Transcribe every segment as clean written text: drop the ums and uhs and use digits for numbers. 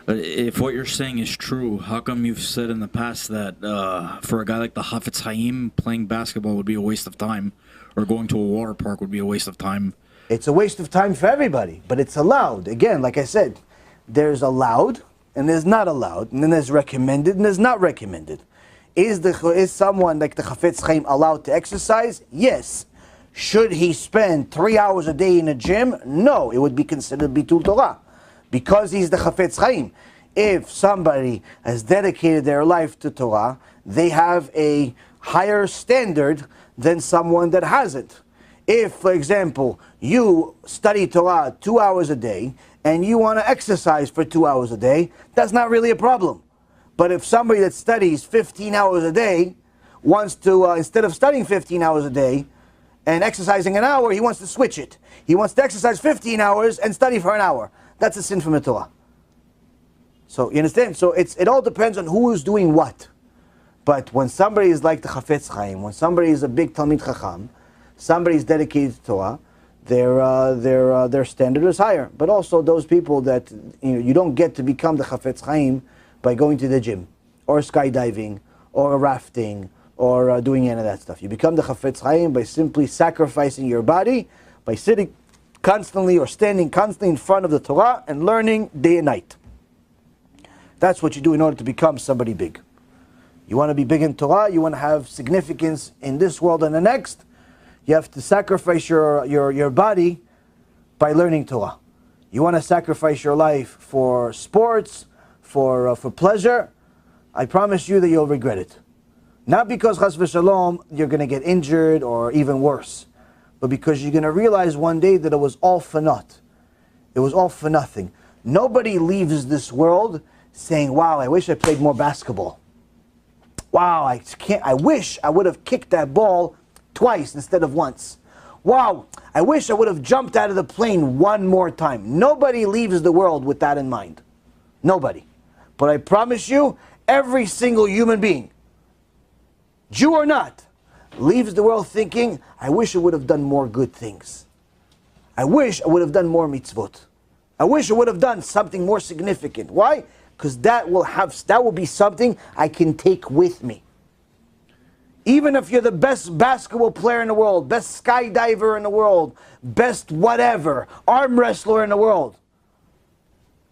If what you're saying is true, how come you've said in the past that for a guy like the Hafetz Haim, playing basketball would be a waste of time, or going to a water park would be a waste of time? It's a waste of time for everybody, but it's allowed. Again, like I said, there's allowed and there's not allowed, and then there's recommended and there's not recommended. Is someone like the Chafetz Chaim allowed to exercise? Yes. Should he spend 3 hours a day in a gym? No, it would be considered Bitul Torah, because he's the Chafetz Chaim. If somebody has dedicated their life to Torah, they have a higher standard than someone that hasn't. If, for example, you study Torah 2 hours a day, and you want to exercise for 2 hours a day, that's not really a problem. But if somebody that studies 15 hours a day wants to, instead of studying 15 hours a day and exercising an hour, he wants to switch it. He wants to exercise 15 hours and study for an hour. That's a sin from the Torah. So, you understand? So it all depends on who is doing what. But when somebody is like the Chafetz Chaim, when somebody is a big Talmid Chacham, somebody is dedicated to Torah, their standard is higher. But also those people that you don't get to become the Chafetz Chaim by going to the gym, or skydiving, or rafting, or doing any of that stuff. You become the Chafetz Chaim by simply sacrificing your body, by sitting constantly or standing constantly in front of the Torah and learning day and night. That's what you do in order to become somebody big. You want to be big in Torah, you want to have significance in this world and the next, you have to sacrifice your body by learning Torah. You want to sacrifice your life for sports, for pleasure, I promise you that you'll regret it. Not because chas v'shalom you're going to get injured or even worse, but because you're going to realize one day that it was all for naught. It was all for nothing. Nobody leaves this world saying, wow, I wish I played more basketball. Wow, I wish I would have kicked that ball twice instead of once. Wow, I wish I would have jumped out of the plane one more time. Nobody leaves the world with that in mind. Nobody. But I promise you, every single human being, Jew or not, leaves the world thinking, I wish I would have done more good things. I wish I would have done more mitzvot. I wish I would have done something more significant. Why? Because that will be something I can take with me. Even if you're the best basketball player in the world, best skydiver in the world, best whatever, arm wrestler in the world,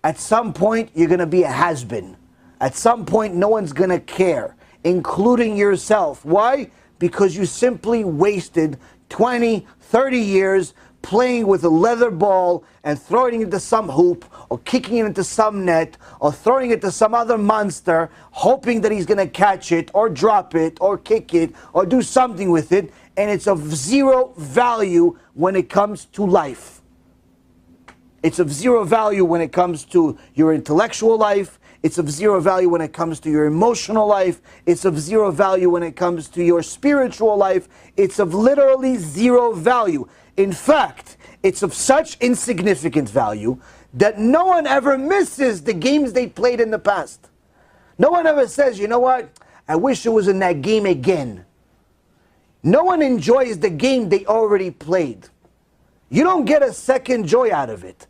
at some point you're going to be a has-been. At some point no one's going to care, including yourself. Why? Because you simply wasted 20, 30 years playing with a leather ball and throwing it into some hoop, or kicking it into some net, or throwing it to some other monster, hoping that he's going to catch it, or drop it, or kick it, or do something with it, and it's of zero value when it comes to life. It's of zero value when it comes to your intellectual life. It's of zero value when it comes to your emotional life. It's of zero value when it comes to your spiritual life. It's of literally zero value. In fact, it's of such insignificant value that no one ever misses the games they played in the past. No one ever says, you know what, I wish I was in that game again. No one enjoys the game they already played. You don't get a second joy out of it.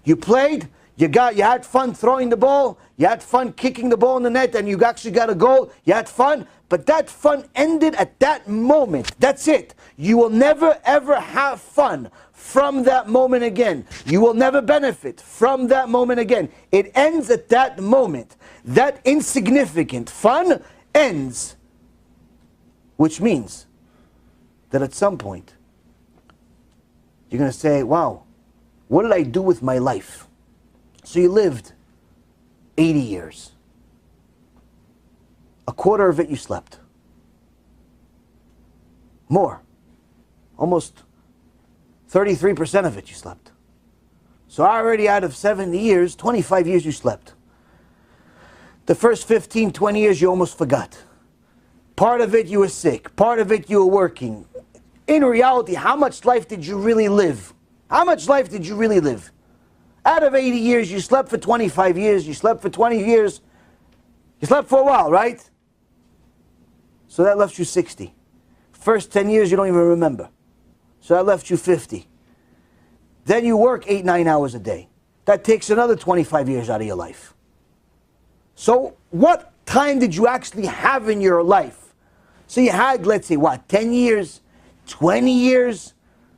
You played, you had fun throwing the ball, you had fun kicking the ball in the net, and you actually got a goal, you had fun, but that fun ended at that moment. That's it. You will never ever have fun from that moment again. You will never benefit from that moment again. It ends at that moment. That insignificant fun ends. Which means that at some point, you're going to say, wow, what did I do with my life? So you lived 80 years. A quarter of it you slept. More. Almost 33% of it you slept. So already out of 70 years, 25 years you slept. The first 15, 20 years you almost forgot. Part of it you were sick. Part of it you were working. In reality, how much life did you really live? How much life did you really live? Out of 80 years, you slept for 25 years, you slept for 20 years, you slept for a while, right? So that left you 60. First 10 years, you don't even remember. So that left you 50. Then you work 8, 9 hours a day. That takes another 25 years out of your life. So what time did you actually have in your life? So you had, let's say, what, 10 years, 20 years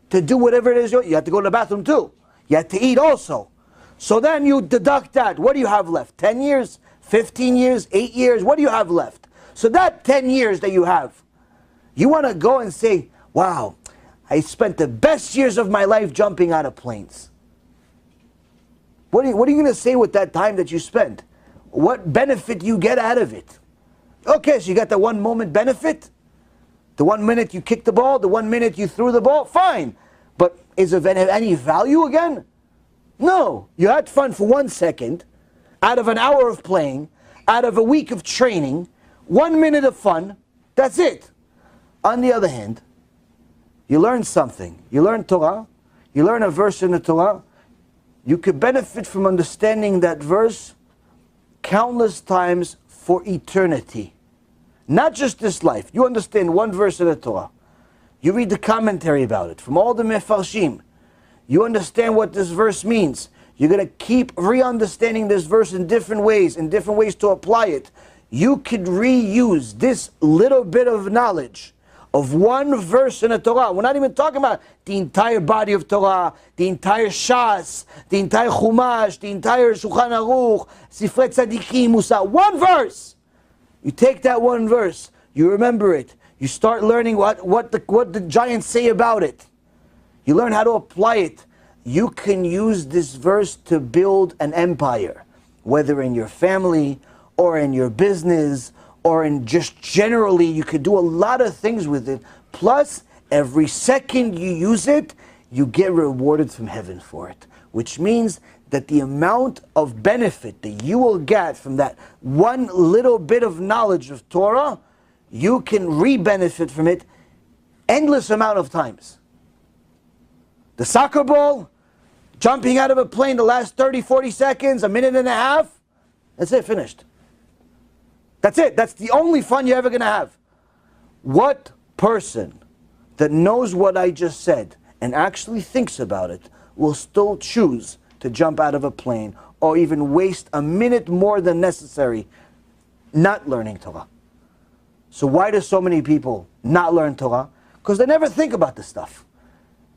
to do whatever it is. You had to go to the bathroom too. You had to eat also. So then you deduct that. What do you have left? 10 years, 15 years, 8 years? What do you have left? So that 10 years that you have, you want to go and say, wow, I spent the best years of my life jumping out of planes. What are you going to say with that time that you spent? What benefit do you get out of it? Okay, so you got the 1 moment benefit. The 1 minute you kicked the ball, the 1 minute you threw the ball, fine. But is it of any value again? No. You had fun for 1 second, out of an hour of playing, out of a week of training, 1 minute of fun, that's it. On the other hand, you learn something. You learn Torah, you learn a verse in the Torah, you could benefit from understanding that verse countless times for eternity. Not just this life. You understand one verse of the Torah. You read the commentary about it from all the mefarshim. You understand what this verse means. You're going to keep re-understanding this verse in different ways to apply it. You could reuse this little bit of knowledge of one verse in the Torah. We're not even talking about the entire body of Torah, the entire Shas, the entire Chumash, the entire Shulchan Aruch, Sifrei Tzadikim, Musa. One verse! You take that one verse, you remember it, you start learning what the giants say about it. You learn how to apply it. You can use this verse to build an empire, whether in your family, or in your business, or in just generally, you could do a lot of things with it. Plus, every second you use it, you get rewarded from heaven for it. Which means that the amount of benefit that you will get from that one little bit of knowledge of Torah, you can re-benefit from it endless amount of times. The soccer ball, jumping out of a plane the last 30, 40 seconds, a minute and a half, that's it, finished. That's it. That's the only fun you're ever going to have. What person that knows what I just said and actually thinks about it will still choose to jump out of a plane or even waste a minute more than necessary not learning Torah? So why do so many people not learn Torah? Because they never think about this stuff.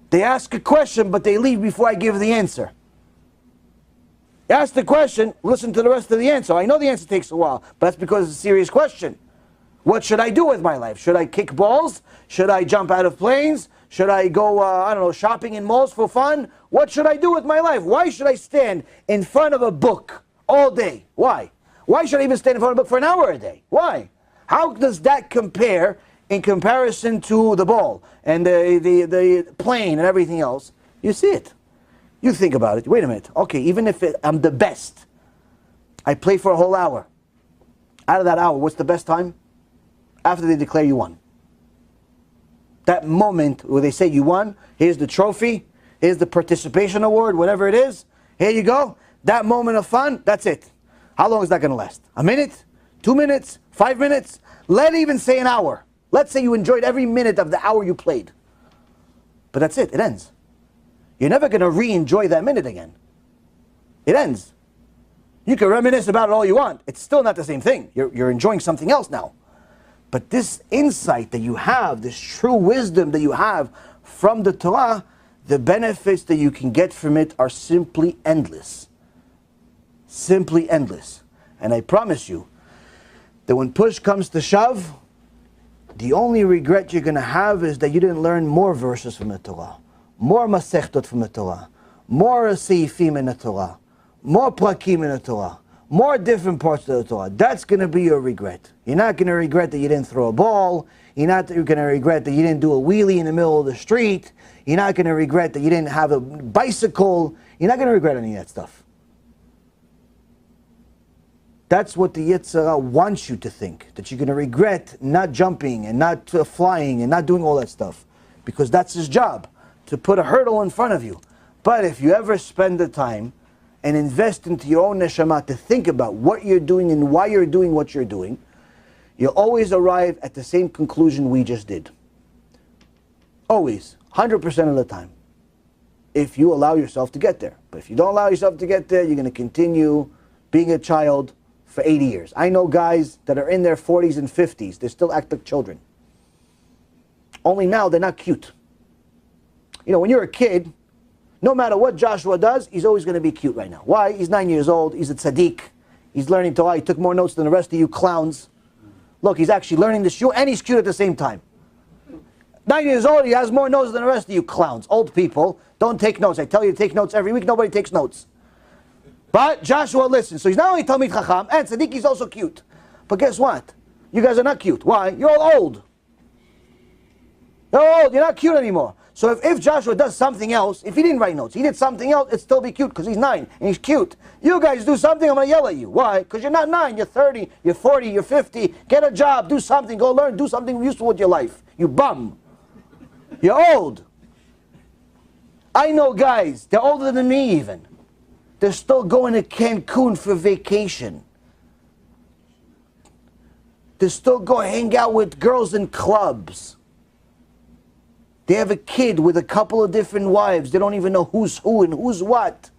They ask a question, but they leave before I give the answer. Ask the question, listen to the rest of the answer. I know the answer takes a while, but that's because it's a serious question. What should I do with my life? Should I kick balls? Should I jump out of planes? Should I go, I don't know, shopping in malls for fun? What should I do with my life? Why should I stand in front of a book all day? Why? Why should I even stand in front of a book for an hour a day? Why? How does that compare in comparison to the ball and the plane and everything else? You see it. You think about it. Wait a minute. Okay, even if I'm the best, I play for a whole hour. Out of that hour, what's the best time? After they declare you won. That moment where they say you won, here's the trophy, here's the participation award, whatever it is. Here you go. That moment of fun, that's it. How long is that going to last? A minute? 2 minutes? 5 minutes? Let's even say an hour. Let's say you enjoyed every minute of the hour you played. But that's it. It ends. You're never going to re-enjoy that minute again. It ends. You can reminisce about it all you want. It's still not the same thing. You're enjoying something else now. But this insight that you have, this true wisdom that you have from the Torah, the benefits that you can get from it are simply endless. Simply endless. And I promise you that when push comes to shove, the only regret you're going to have is that you didn't learn more verses from the Torah. More masechtot from the Torah, more seifim in the Torah, more prakim in the Torah, more different parts of the Torah. That's going to be your regret. You're not going to regret that you didn't throw a ball. You're not going to regret that you didn't do a wheelie in the middle of the street. You're not going to regret that you didn't have a bicycle. You're not going to regret any of that stuff. That's what the Yetzer Hara wants you to think, that you're going to regret not jumping and not flying and not doing all that stuff, because that's his job, to put a hurdle in front of you. But if you ever spend the time and invest into your own neshama to think about what you're doing and why you're doing what you're doing, you'll always arrive at the same conclusion we just did. Always. 100% of the time. If you allow yourself to get there. But if you don't allow yourself to get there, you're going to continue being a child, for 80 years. I know guys that are in their 40s and 50s. They still act like children. Only now they're not cute. You know, when you're a kid, no matter what Joshua does, he's always going to be cute right now. Why? He's 9 years old. He's a tzaddik. He's learning Torah. He took more notes than the rest of you clowns. Look, he's actually learning the shiur, and he's cute at the same time. 9 years old, he has more notes than the rest of you clowns. Old people, don't take notes. I tell you to take notes every week. Nobody takes notes. But Joshua listens. So he's not only Talmid Chacham, and tzaddik, he's also cute. But guess what? You guys are not cute. Why? You're all old. You're old. You're not cute anymore. So if Joshua does something else, if he didn't write notes, he did something else, it'd still be cute because he's 9 and he's cute. You guys do something, I'm going to yell at you. Why? Because you're not 9, you're 30, you're 40, you're 50. Get a job, do something, go learn, do something useful with your life. You bum. You're old. I know guys, they're older than me even. They're still going to Cancun for vacation. They still go hang out with girls in clubs. They have a kid with a couple of different wives. They don't even know who's who and who's what.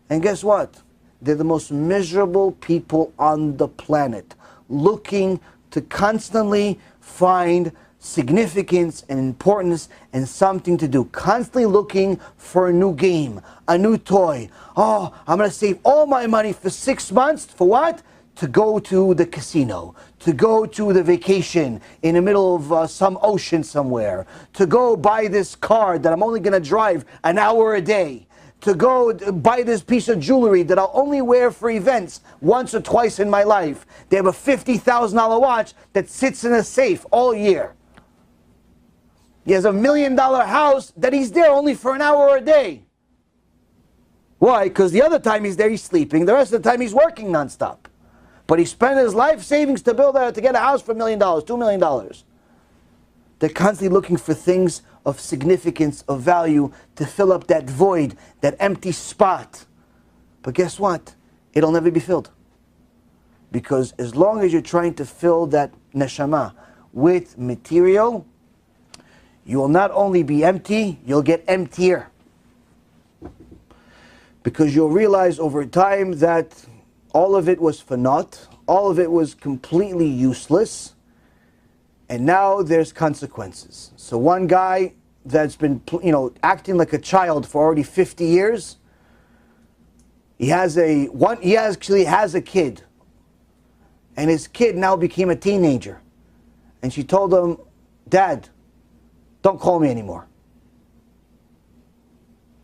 And guess what? They're the most miserable people on the planet, looking to constantly find significance and importance and something to do. Constantly looking for a new game, a new toy. Oh, I'm going to save all my money for 6 months. For what? To go to the casino, to go to the vacation in the middle of some ocean somewhere, to go buy this car that I'm only going to drive an hour a day, to go buy this piece of jewelry that I'll only wear for events once or twice in my life. They have a $50,000 watch that sits in a safe all year. He has $1 million house that he's there only for an hour a day. Why? Because the other time he's there, he's sleeping. The rest of the time he's working nonstop. But he spent his life savings to get a house for $1 million, $2 million. They're constantly looking for things of significance, of value, to fill up that void, that empty spot. But guess what? It'll never be filled. Because as long as you're trying to fill that neshama with material, you will not only be empty, you'll get emptier. Because you'll realize over time that all of it was for naught. All of it was completely useless. And now there's consequences. So one guy that's been, acting like a child for already 50 years, he actually has a kid. And his kid now became a teenager. And she told him, "Dad, don't call me anymore."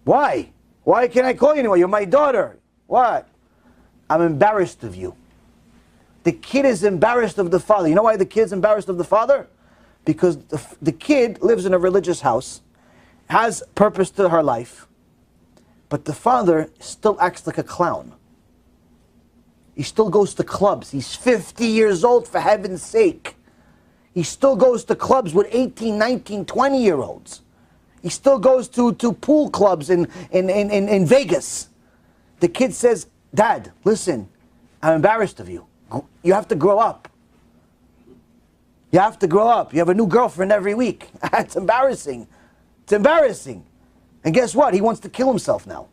Why? Why can't I call you anymore? You're my daughter. What? I'm embarrassed of you. The kid is embarrassed of the father. You know why the kid's embarrassed of the father? Because the kid lives in a religious house, has purpose to her life, but the father still acts like a clown. He still goes to clubs. He's 50 years old, for heaven's sake. He still goes to clubs with 18, 19, 20-year-olds. He still goes to pool clubs in Vegas. The kid says, "Dad, listen, I'm embarrassed of you. You have to grow up. You have to grow up. You have a new girlfriend every week." It's embarrassing. It's embarrassing. And guess what? He wants to kill himself now.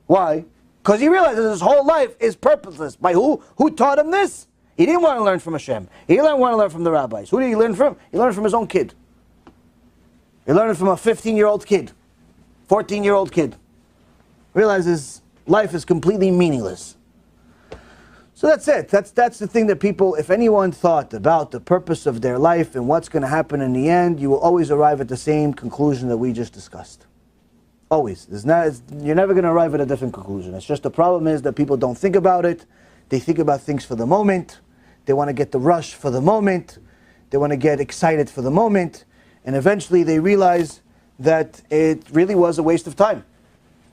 Why? Because he realizes his whole life is purposeless. By who? Who taught him this? He didn't want to learn from Hashem. He didn't want to learn from the rabbis. Who did he learn from? He learned from his own kid. He learned from a 15-year-old kid, 14-year-old kid. Realizes life is completely meaningless. So that's it. That's the thing that people, if anyone thought about the purpose of their life and what's going to happen in the end, you will always arrive at the same conclusion that we just discussed. Always. You're never going to arrive at a different conclusion. It's just the problem is that people don't think about it. They think about things for the moment. They want to get the rush for the moment. They want to get excited for the moment. And eventually they realize that it really was a waste of time.